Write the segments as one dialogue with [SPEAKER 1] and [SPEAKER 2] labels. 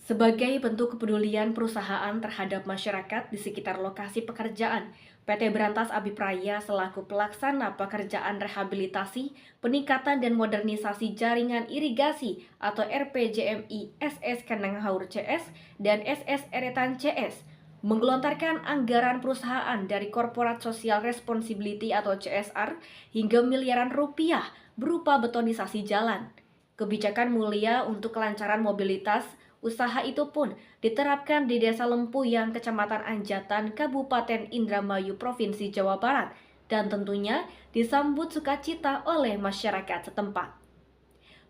[SPEAKER 1] Sebagai bentuk kepedulian perusahaan terhadap masyarakat di sekitar lokasi pekerjaan, PT Berantas Abipraya selaku pelaksana pekerjaan rehabilitasi, peningkatan dan modernisasi jaringan irigasi atau RPJMI SS Kandang Haur CS dan SS Eretan CS menggelontarkan anggaran perusahaan dari Corporate Social Responsibility atau CSR hingga miliaran rupiah berupa betonisasi jalan. Kebijakan mulia untuk kelancaran mobilitas usaha itu pun diterapkan di Desa Lempuyang, Kecamatan Anjatan, Kabupaten Indramayu, Provinsi Jawa Barat, dan tentunya disambut sukacita oleh masyarakat setempat.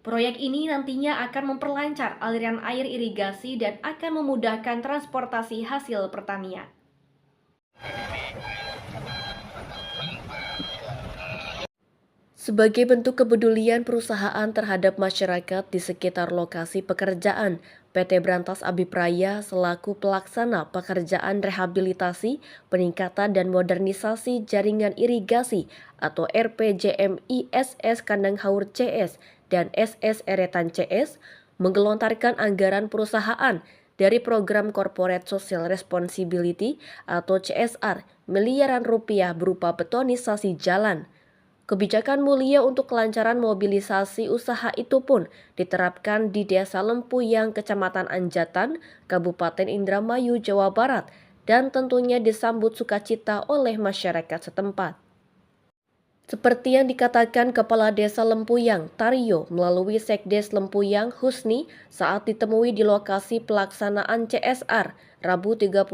[SPEAKER 1] Proyek ini nantinya akan memperlancar aliran air irigasi dan akan memudahkan transportasi hasil pertanian. Sebagai bentuk kepedulian perusahaan terhadap masyarakat di sekitar lokasi pekerjaan, PT Berantas Abipraya selaku pelaksana pekerjaan rehabilitasi, peningkatan dan modernisasi jaringan irigasi atau RPJMI SS Kandang Haur CS dan SS Eretan CS menggelontarkan anggaran perusahaan dari program Corporate Social Responsibility atau CSR miliaran rupiah berupa betonisasi jalan. Kebijakan mulia untuk kelancaran mobilisasi usaha itu pun diterapkan di Desa Lempuyang, Kecamatan Anjatan, Kabupaten Indramayu, Jawa Barat, dan tentunya disambut sukacita oleh masyarakat setempat. Seperti yang dikatakan Kepala Desa Lempuyang, Taryo, melalui Sekdes Lempuyang, Husni, saat ditemui di lokasi pelaksanaan CSR, Rabu 31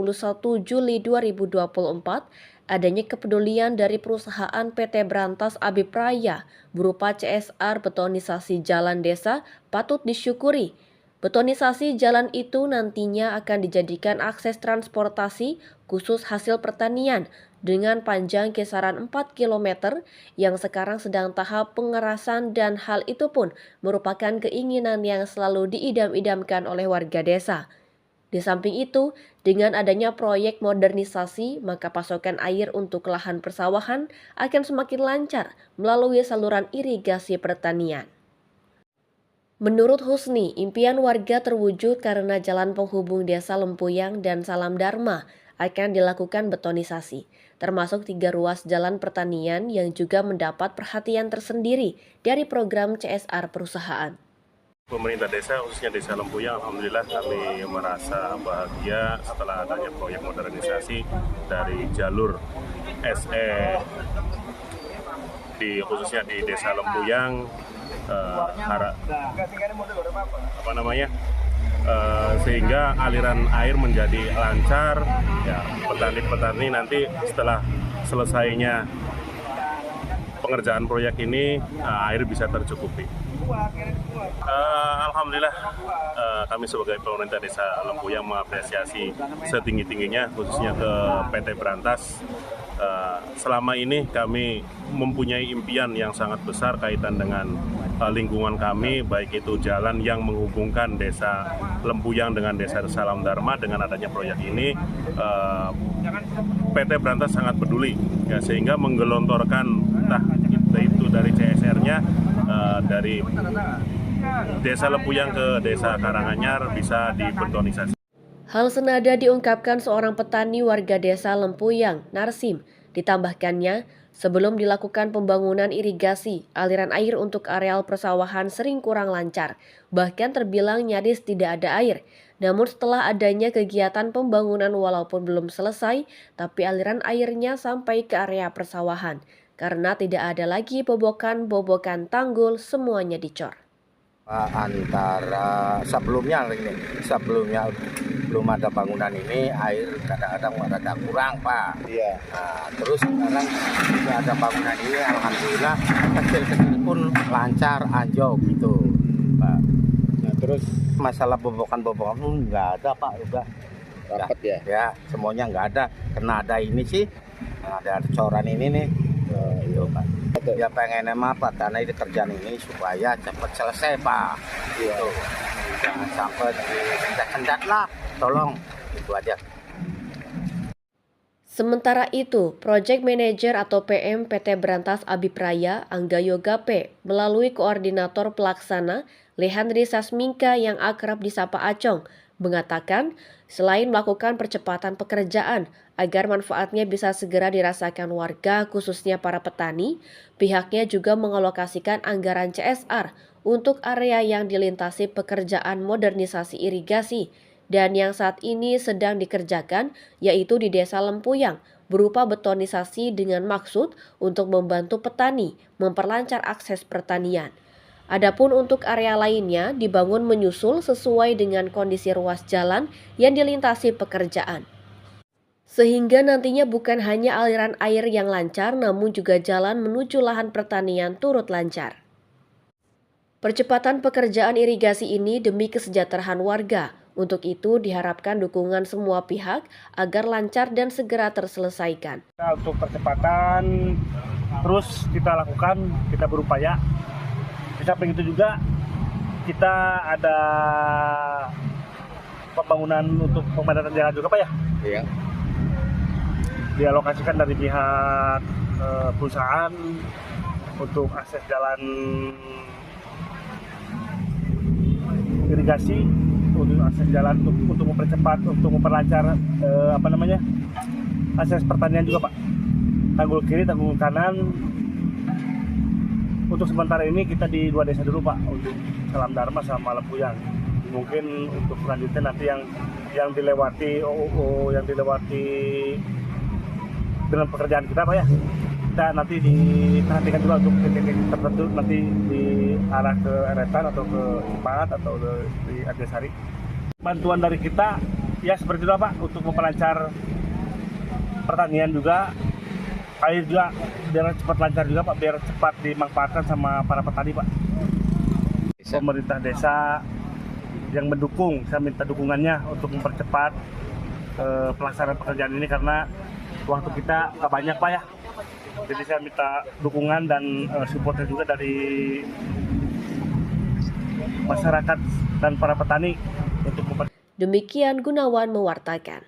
[SPEAKER 1] Juli 2024, adanya kepedulian dari perusahaan PT Berantas Abipraya berupa CSR betonisasi jalan desa patut disyukuri. Betonisasi jalan itu nantinya akan dijadikan akses transportasi khusus hasil pertanian dengan panjang kisaran 4 km yang sekarang sedang tahap pengerasan dan hal itu pun merupakan keinginan yang selalu diidam-idamkan oleh warga desa. Di samping itu, dengan adanya proyek modernisasi, maka pasokan air untuk lahan persawahan akan semakin lancar melalui saluran irigasi pertanian. Menurut Husni, impian warga terwujud karena jalan penghubung Desa Lempuyang dan Salam Dharma akan dilakukan betonisasi, termasuk 3 ruas jalan pertanian yang juga mendapat perhatian tersendiri dari program CSR perusahaan.
[SPEAKER 2] Pemerintah desa, khususnya Desa Lempuyang, alhamdulillah kami merasa bahagia setelah adanya proyek modernisasi dari jalur SE khususnya di Desa Lempuyang, sehingga aliran air menjadi lancar. Ya, petani-petani nanti setelah selesainya pengerjaan proyek ini air bisa tercukupi. Alhamdulillah kami sebagai pemerintah Desa Lempuyang mengapresiasi setinggi-tingginya khususnya ke PT Berantas. Selama ini kami mempunyai impian yang sangat besar kaitan dengan lingkungan kami, baik itu jalan yang menghubungkan Desa Lempuyang dengan Desa Salam Dharma. Dengan adanya proyek ini PT Berantas sangat peduli ya, sehingga menggelontorkan itu dari CSR-nya dari Desa Lempuyang ke Desa Karanganyar bisa dibetonisasi.
[SPEAKER 1] Hal senada diungkapkan seorang petani warga Desa Lempuyang, Narsim. Ditambahkannya, sebelum dilakukan pembangunan irigasi, aliran air untuk areal persawahan sering kurang lancar, bahkan terbilang nyaris tidak ada air. Namun setelah adanya kegiatan pembangunan walaupun belum selesai, tapi aliran airnya sampai ke area persawahan. Karena tidak ada lagi bobokan tanggul, semuanya dicor.
[SPEAKER 3] Antara sebelumnya belum ada bangunan ini, air kadang-kadang ada kurang, Pak. Iya. Nah, terus sekarang sudah ada bangunan ini, alhamdulillah kecil-kecil pun lancar, anjlok gitu, Pak. Nah, terus masalah bobokan-bobokan pun nggak ada, Pak. Udah rapat ya? Ya, semuanya nggak ada. Karena ada ini sih, ada coran ini nih. Iya, Pak. Ya pengen apa karena ini kerjaan ini supaya cepat selesai, Pak. Gitu. Jangan sampai disendat-sendat lah, tolong itu aja.
[SPEAKER 1] Sementara itu, Project Manager atau PM PT Berantas Abipraya, Angga Yoga P, melalui Koordinator Pelaksana, Lehandri Sasmingka yang akrab disapa Acong, mengatakan selain melakukan percepatan pekerjaan agar manfaatnya bisa segera dirasakan warga khususnya para petani, pihaknya juga mengalokasikan anggaran CSR untuk area yang dilintasi pekerjaan modernisasi irigasi dan yang saat ini sedang dikerjakan yaitu di Desa Lempuyang berupa betonisasi dengan maksud untuk membantu petani memperlancar akses pertanian. Adapun untuk area lainnya dibangun menyusul sesuai dengan kondisi ruas jalan yang dilintasi pekerjaan. Sehingga nantinya bukan hanya aliran air yang lancar namun juga jalan menuju lahan pertanian turut lancar. Percepatan pekerjaan irigasi ini demi kesejahteraan warga. Untuk itu diharapkan dukungan semua pihak agar lancar dan segera terselesaikan.
[SPEAKER 4] Untuk percepatan terus kita lakukan, kita berupaya. Di samping itu juga kita ada pembangunan untuk pemadatan jalan juga Pak ya?
[SPEAKER 3] Iya.
[SPEAKER 4] Dialokasikan dari pihak perusahaan untuk akses jalan irigasi, untuk akses jalan untuk mempercepat, untuk memperlancar akses pertanian juga Pak. Tanggul kiri, tanggul kanan. Untuk sementara ini kita di 2 desa dulu Pak, untuk Salam Dharma sama Lempuyang. Mungkin untuk selanjutnya nanti yang dilewati yang dilewati dengan pekerjaan kita Pak ya. Kita nanti diperhatikan juga untuk titik-titik tertentu nanti di arah ke Eretan atau ke Ipat atau di Arjasari. Bantuan dari kita ya seperti itu Pak, untuk memperlancar pertanian juga. Air juga biar cepat lancar juga Pak, biar cepat dimanfaatkan sama para petani Pak. Pemerintah desa yang mendukung, saya minta dukungannya untuk mempercepat pelaksanaan pekerjaan ini karena waktu kita nggak banyak Pak ya. Jadi saya minta dukungan dan supportnya juga dari masyarakat dan para petani untuk
[SPEAKER 1] Demikian Gunawan mewartakan.